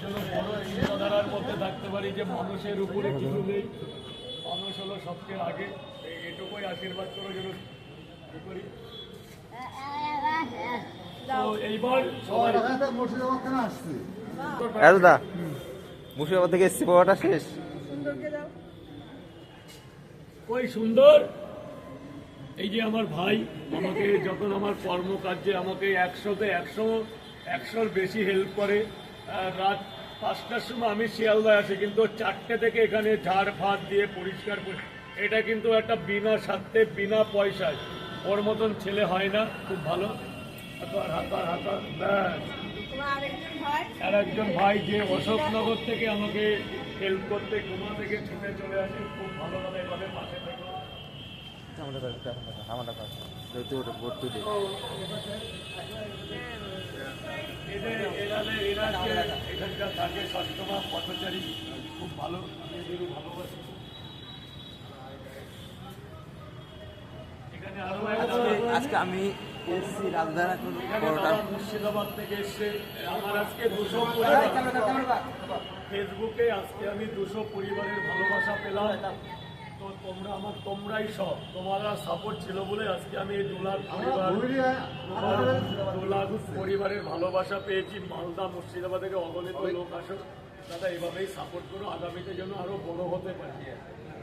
জন্য বড় চিন্তাধারার মধ্যে থাকতে পারি যে মানুষের উপরে কিছু নেই, মানুষ হলো সবচেয়ে আগে। এটুকুই আশীর্বাদ করো যেন করি। তো এইবার সবাই রাজুদা মুর্শিদাবাদ থেকে এসছি, পাওয়াটা শেষ। ওই সুন্দর, এই যে আমার ভাই আমাকে যখন আমার কর্মকার্যে আমাকে 100-র বেশি হেল্প করে। রাত 5টার সময় আমি শিয়ালদায় আসি, কিন্তু 4টে থেকে এখানে ঝাড় ফাঁদ দিয়ে পরিষ্কার করে, এটা কিন্তু একটা বিনা স্বার্থে বিনা পয়সায়। ওর মতন ছেলে হয় না, খুব ভালো। আর একজন ভাই যে অশোকনগর থেকে আমাকে হেল্প করতে গোমা থেকে ছুটে চলে আসে, খুব ভালোভাবে এভাবে পাশে থেকে। এখানকার থাকে সষ্টমা পথচারী, খুব ভালো, এদেরও ভালোবাসি। এখানে আরো আজকে আমি এসছি রাজধারা মুর্শিদাবাদ থেকে এসছে। আমার আজকে 200 ফেসবুকে আজকে আমি 200 পরিবারের ভালোবাসা পেলাম। তো তোমরাই সব, তোমারা সাপোর্ট ছিল বলে আজকে আমি এই 2 লাখ পরিবারের ভালোবাসা পেয়েছি। মালদা মুর্শিদাবাদ থেকে অগণিত লোক আসো, দাদা এভাবেই সাপোর্ট করো, আগামীতে যেন আরো বড় হতে পারি।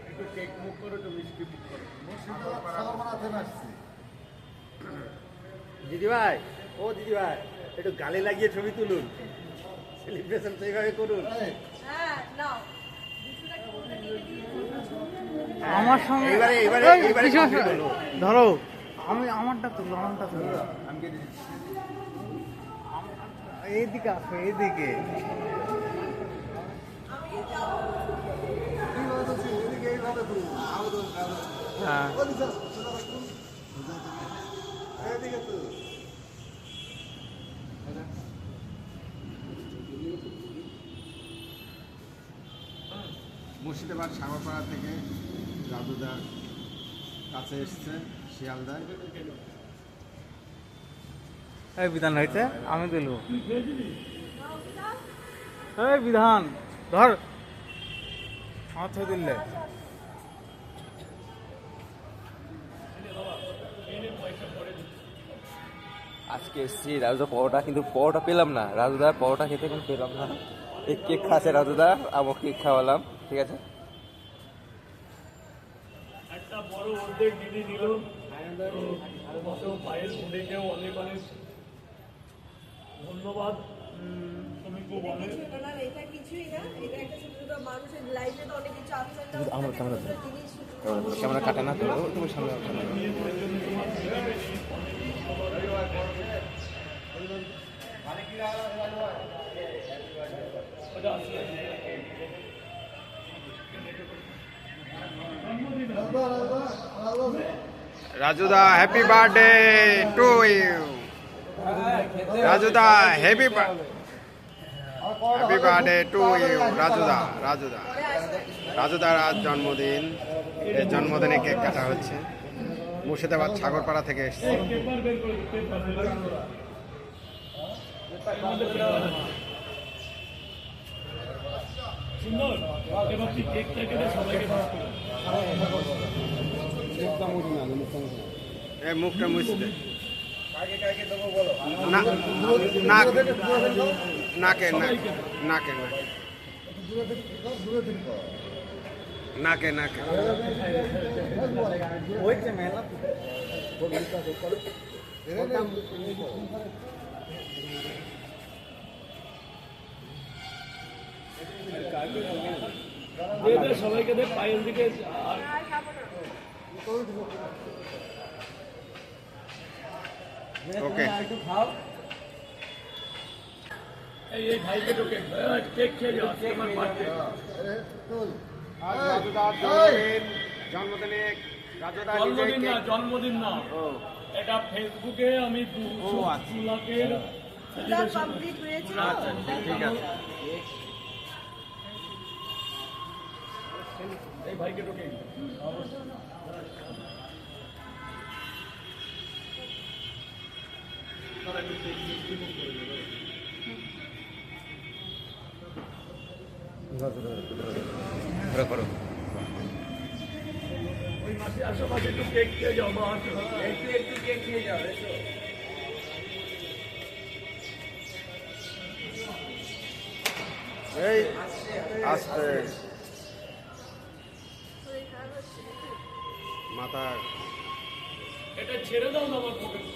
একটু কেক মুখ করো, একটু মিষ্টি মুখ করো। দিদি ভাই, ও দিদি ভাই, একটু গালে লাগিয়ে ছবি তুলুন, সেলিব্রেশন সেইভাবে করুন। আমার সঙ্গে এবারে ধরো, আমি আমারটা তুলো, এইদিকে আসো, এইদিকে। হ্যাঁ মুর্শিদাবাদ সাগরপাড়া থেকে রাজুদার কাছে এসছে শিয়ালদায়। এই বিধান হয়েছে, আমি তুলব। এই বিধান ধর, আমার ছবি তুললে। আজকে এসছি রাজুদা পরোটা, কিন্তু পরোটা পেলাম না। রাজুদার পরোটা খেতে কিন্তু পেলাম না। এই কেক খাচ্ছে রাজুদা, আমাকে কেক খাওয়ালাম, ঠিক আছে। একটা বড় অর্ধেক দিদি নিল, পায়ের মুড়িকেও অনেক অনেক ধন্যবাদ। তুমি খুব অনেক ক্যামেরা কাটে না তো, তুমি সামনে রাজুদা হ্যাপি বার্থডে টু ইউ। রাজুদা হ্যাপি বার্থডে টু ইউ। রাজুদার আজ জন্মদিন। এই জন্মদিনে কেক কাটা হচ্ছে। মুর্শিদাবাদ সাগরপাড়া থেকে এসছে। সুন্দর, এবার কি কেকটা কেটে সবাইকে ভাগ করো। মুখটা মুছতে নাকে সবাইকে দে, পায়ের দিকে। ওকে, এই ভাইকে তো কেক খেয়ে যাও, আমার বার্থডে। জন্মদিন না, এটা ফেসবুকে আমি 2 লাখের ঠিক আছে। এই ভাইকে ঢোকে। ধরো করো। ওই মাসে আশেপাশে একটু কেক খেয়ে যাও মা, একটু একটু কেক খেয়ে যাও এসো। এই আস্তে মাথা এটা ছেড়ে দাও না আমার পকেট।